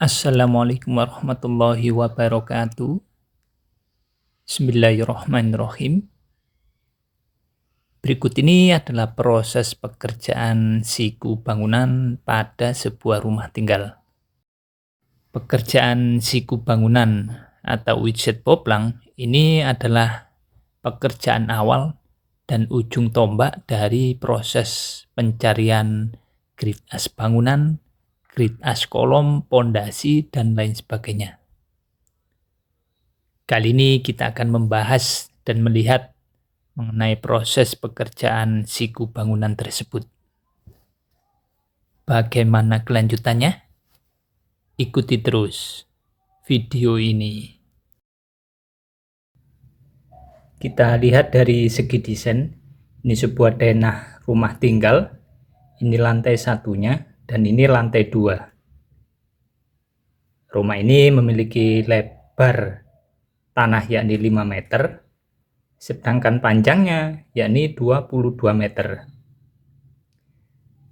Assalamualaikum warahmatullahi wabarakatuh. Bismillahirrahmanirrahim. Berikut ini adalah proses pekerjaan siku bangunan pada sebuah rumah tinggal. Pekerjaan siku bangunan atau widget poplang ini adalah pekerjaan awal dan ujung tombak dari proses pencarian grid as bangunan, grid as kolom, pondasi, dan lain sebagainya. Kali ini kita akan membahas dan melihat mengenai proses pekerjaan siku bangunan tersebut. Bagaimana kelanjutannya? Ikuti terus video ini. Kita lihat dari segi desain. Ini sebuah denah rumah tinggal. Ini lantai satunya dan ini lantai 2. Rumah ini memiliki lebar tanah yakni 5 meter, sedangkan panjangnya yakni 22 meter.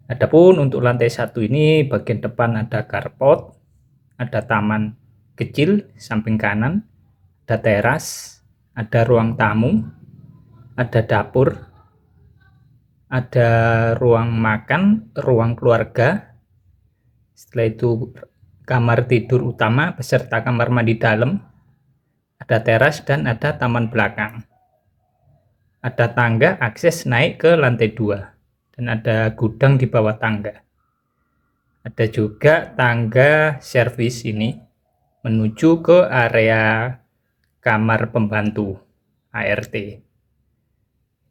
Adapun untuk lantai 1 ini bagian depan ada carport, ada taman kecil samping kanan, ada teras, ada ruang tamu, ada dapur, ada ruang makan, ruang keluarga. Setelah itu kamar tidur utama beserta kamar mandi dalam, ada teras dan ada taman belakang. Ada tangga akses naik ke lantai 2 dan ada gudang di bawah tangga. Ada juga tangga servis ini menuju ke area kamar pembantu ART.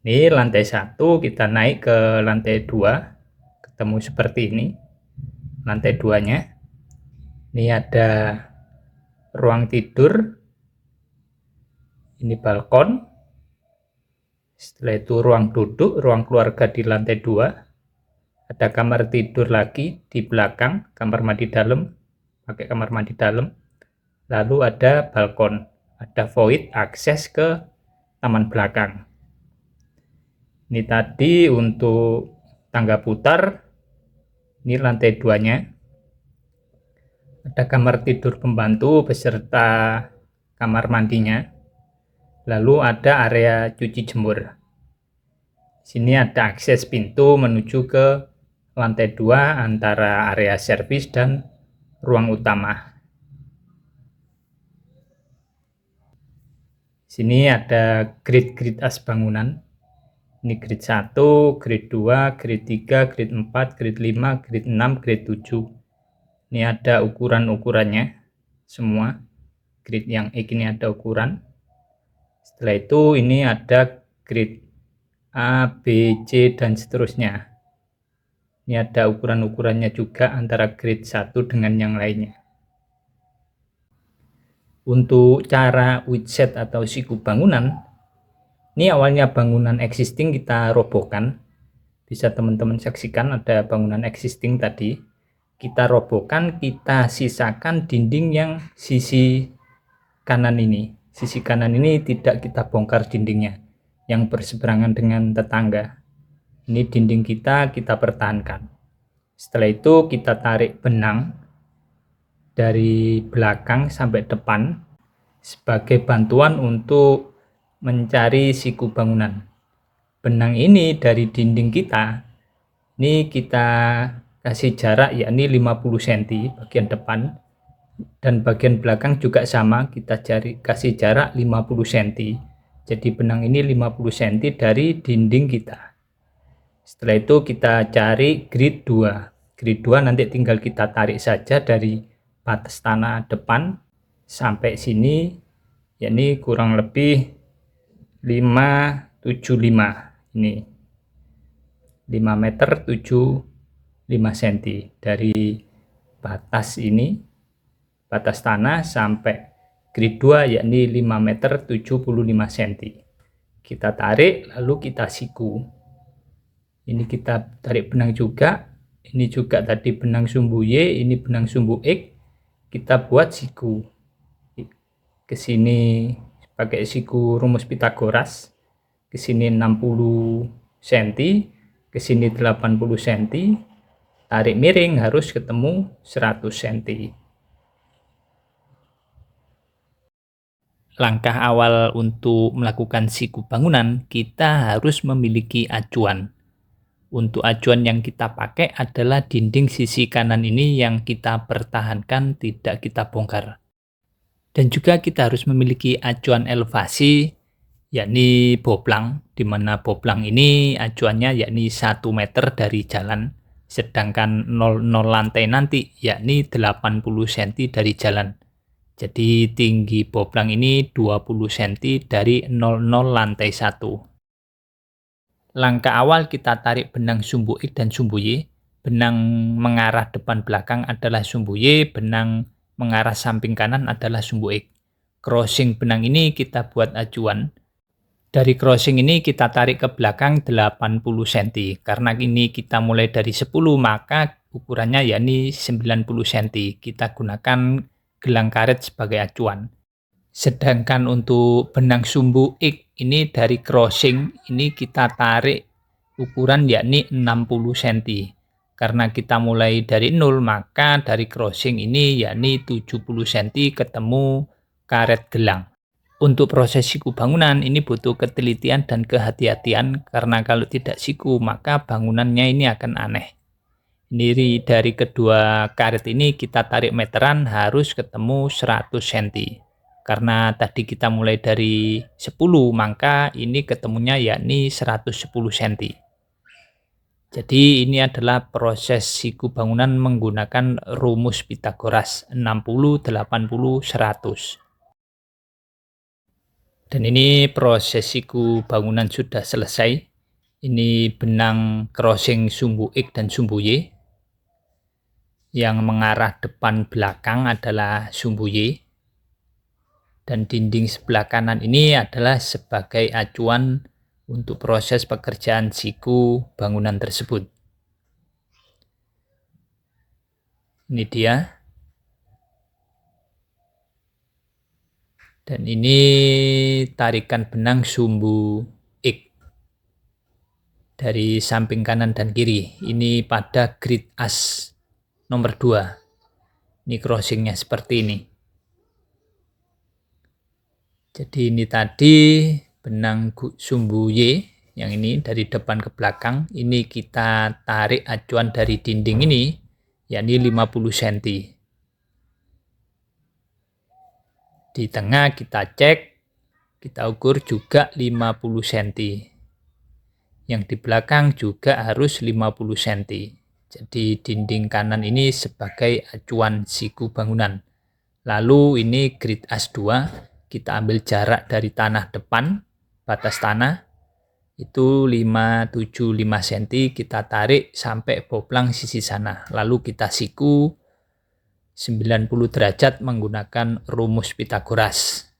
Ini lantai 1, kita naik ke lantai 2, ketemu seperti ini. Lantai 2-nya. Ini ada ruang tidur. Ini balkon. Setelah itu ruang duduk, ruang keluarga di lantai 2. Ada kamar tidur lagi di belakang, kamar mandi dalam, pakai kamar mandi dalam. Lalu ada balkon, ada void akses ke taman belakang. Ini tadi untuk tangga putar. Ini lantai 2-nya. Ada kamar tidur pembantu beserta kamar mandinya. Lalu ada area cuci jemur. Sini ada akses pintu menuju ke lantai 2 antara area servis dan ruang utama. Sini ada grid as bangunan. Ini grid 1, grid 2, grid 3, grid 4, grid 5, grid 6, grid 7. Ini ada ukuran-ukurannya semua. Grid yang X ini ada ukuran. Setelah itu ini ada grid A, B, C, dan seterusnya. Ini ada ukuran-ukurannya juga antara grid 1 dengan yang lainnya. Untuk cara widget atau siku bangunan, ini awalnya bangunan existing kita robohkan. Bisa teman-teman saksikan ada bangunan existing tadi. Kita robohkan, kita sisakan dinding yang sisi kanan ini. Sisi kanan ini tidak kita bongkar dindingnya, yang berseberangan dengan tetangga. Ini dinding kita pertahankan. Setelah itu kita tarik benang dari belakang sampai depan sebagai bantuan untuk mencari siku bangunan. Benang ini dari dinding kita, ini kita kasih jarak yakni 50 cm bagian depan, dan bagian belakang juga sama, kita kasih jarak 50 cm. Jadi benang ini 50 cm dari dinding kita. Setelah itu kita cari grid 2. Grid 2 nanti tinggal kita tarik saja dari batas tanah depan sampai sini, yakni kurang lebih 575. Ini 5 meter 75 cm dari batas ini, batas tanah sampai grid 2 yakni 5 meter 75 cm. Kita tarik lalu kita siku. Ini kita tarik benang juga. Ini juga tadi benang sumbu Y, ini benang sumbu X. Kita buat siku. Ke sini pakai siku rumus Pitagoras. Ke sini 60 cm, ke sini 80 cm. Tarik miring harus ketemu 100 cm. Langkah awal untuk melakukan siku bangunan, kita harus memiliki acuan. Untuk acuan yang kita pakai adalah dinding sisi kanan ini yang kita pertahankan, tidak kita bongkar. Dan juga kita harus memiliki acuan elevasi, yakni boplang, di mana boplang ini acuannya yakni 1 meter dari jalan, sedangkan 00 lantai nanti yakni 80 cm dari jalan. Jadi tinggi boplang ini 20 cm dari 00 lantai 1. Langkah awal kita tarik benang sumbu X dan sumbu Y. Benang mengarah depan belakang adalah sumbu Y, benang mengarah samping kanan adalah sumbu X. Crossing benang ini kita buat acuan. Dari crossing ini kita tarik ke belakang 80 cm. Karena ini kita mulai dari 10, maka ukurannya yakni 90 cm. Kita gunakan gelang karet sebagai acuan. Sedangkan untuk benang sumbu X ini dari crossing ini kita tarik ukuran yakni 60 cm. Karena kita mulai dari 0, maka dari crossing ini yakni 70 cm ketemu karet gelang. Untuk proses siku bangunan ini butuh ketelitian dan kehati-hatian, karena kalau tidak siku maka bangunannya ini akan aneh. Ini dari kedua karet ini kita tarik meteran harus ketemu 100 cm. Karena tadi kita mulai dari 10, maka ini ketemunya yakni 110 cm. Jadi ini adalah proses siku bangunan menggunakan rumus Pythagoras 60, 80, 100. Dan ini proses siku bangunan sudah selesai. Ini benang crossing sumbu X dan sumbu Y. Yang mengarah depan belakang adalah sumbu Y. Dan dinding sebelah kanan ini adalah sebagai acuan untuk proses pekerjaan siku bangunan tersebut. Ini dia. Dan ini tarikan benang sumbu X dari samping kanan dan kiri. Ini pada grid as nomor 2. Ini crossingnya seperti ini. Jadi ini tadi benang sumbu Y yang ini dari depan ke belakang. Ini kita tarik acuan dari dinding ini, yakni 50 cm. Di tengah kita cek, kita ukur juga 50 cm. Yang di belakang juga harus 50 cm. Jadi dinding kanan ini sebagai acuan siku bangunan. Lalu ini grid as 2, kita ambil jarak dari tanah depan, batas tanah, itu 575 cm, kita tarik sampai boplang sisi sana. Lalu kita siku 90 derajat menggunakan rumus Pythagoras.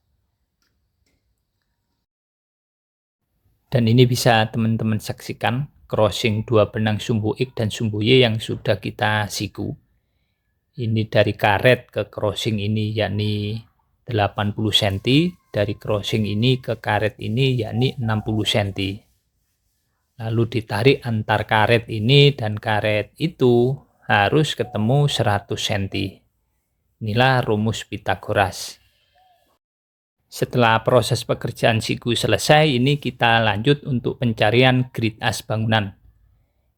Dan ini bisa teman-teman saksikan crossing dua benang sumbu X dan sumbu Y yang sudah kita siku. Ini dari karet ke crossing ini yakni 80 cm, dari crossing ini ke karet ini yakni 60 cm. Lalu ditarik antar karet ini dan karet itu harus ketemu 100 cm. Inilah rumus Pythagoras. Setelah proses pekerjaan siku selesai, ini kita lanjut untuk pencarian grid as bangunan.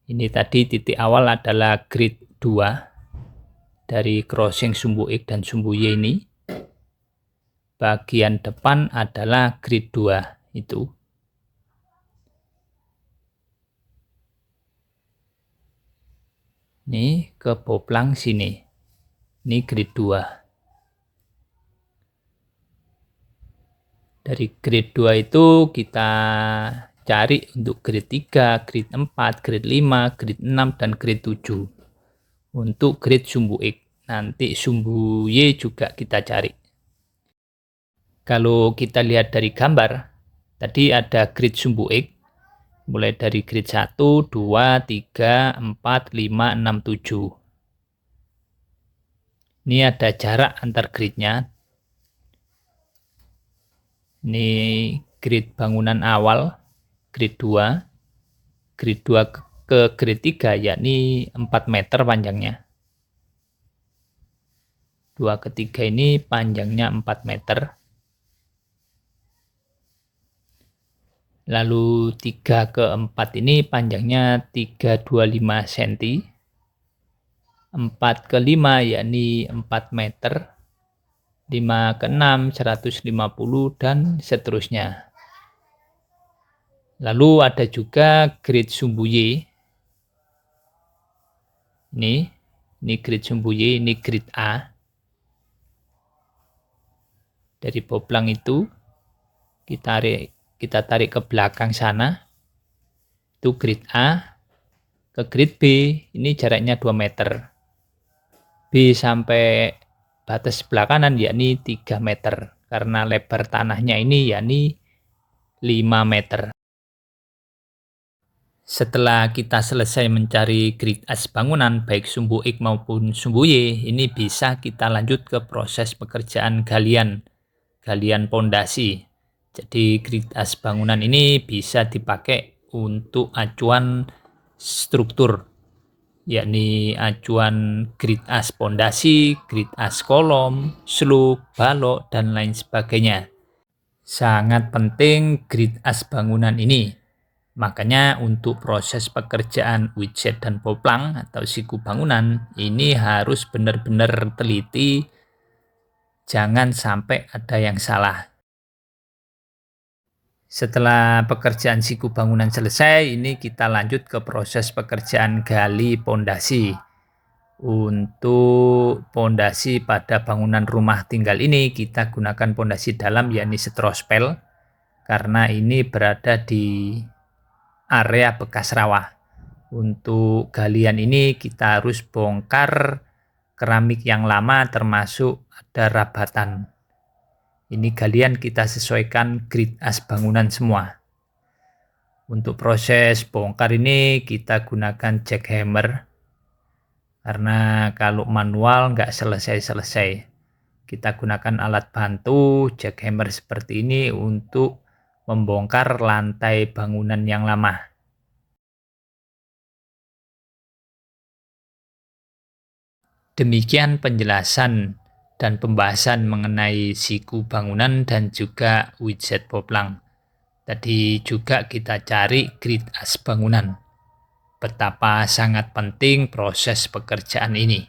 Ini tadi titik awal adalah grid 2 dari crossing sumbu X dan sumbu Y ini. Bagian depan adalah grid 2 itu. Ini ke boplang sini. Ini grid 2. Dari grid 2 itu kita cari untuk grid 3, grid 4, grid 5, grid 6, dan grid 7. Untuk grid sumbu X. Nanti sumbu Y juga kita cari. Kalau kita lihat dari gambar, tadi ada grid sumbu X. Mulai dari grid 1, 2, 3, 4, 5, 6, 7. Ini ada jarak antar gridnya. Ini grid bangunan awal, grid 2, grid 2 ke grid 3 yakni 4 meter panjangnya. 2 ke 3 ini panjangnya 4 meter. Lalu 3 ke 4 ini panjangnya 325 cm. 4 ke 5 yakni 4 meter. 5 ke 6 150 dan seterusnya. Lalu ada juga grid Sumbuye. Ini grid Sumbuye, ini grid A. Dari poplang itu kita tarik ke belakang sana. Itu grid A. Ke grid B ini jaraknya 2 meter. B sampai batas sebelah kanan yakni 3 meter. Karena lebar tanahnya ini yakni 5 meter. Setelah kita selesai mencari grid as bangunan baik Sumbuik maupun Sumbuye, ini bisa kita lanjut ke proses pekerjaan galian pondasi. Jadi grid as bangunan ini bisa dipakai untuk acuan struktur, yakni acuan grid as pondasi, grid as kolom, slope, balok, dan lain sebagainya. Sangat penting grid as bangunan ini. Makanya untuk proses pekerjaan widget dan poplang atau siku bangunan ini harus benar-benar teliti, jangan sampai ada yang salah. Setelah pekerjaan siku bangunan selesai, ini kita lanjut ke proses pekerjaan gali pondasi. Untuk pondasi pada bangunan rumah tinggal ini kita gunakan pondasi dalam yakni setrospel karena ini berada di area bekas rawa. Untuk galian ini kita harus bongkar keramik yang lama termasuk ada rabatan. Ini galian kita sesuaikan grid as bangunan semua. Untuk proses bongkar ini kita gunakan jackhammer karena kalau manual nggak selesai-selesai. Kita gunakan alat bantu jackhammer seperti ini untuk membongkar lantai bangunan yang lama. Demikian penjelasan dan pembahasan mengenai siku bangunan dan juga widget poplang. Tadi juga kita cari grid as bangunan. Betapa sangat penting proses pekerjaan ini.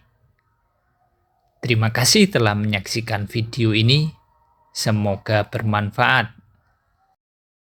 Terima kasih telah menyaksikan video ini. Semoga bermanfaat.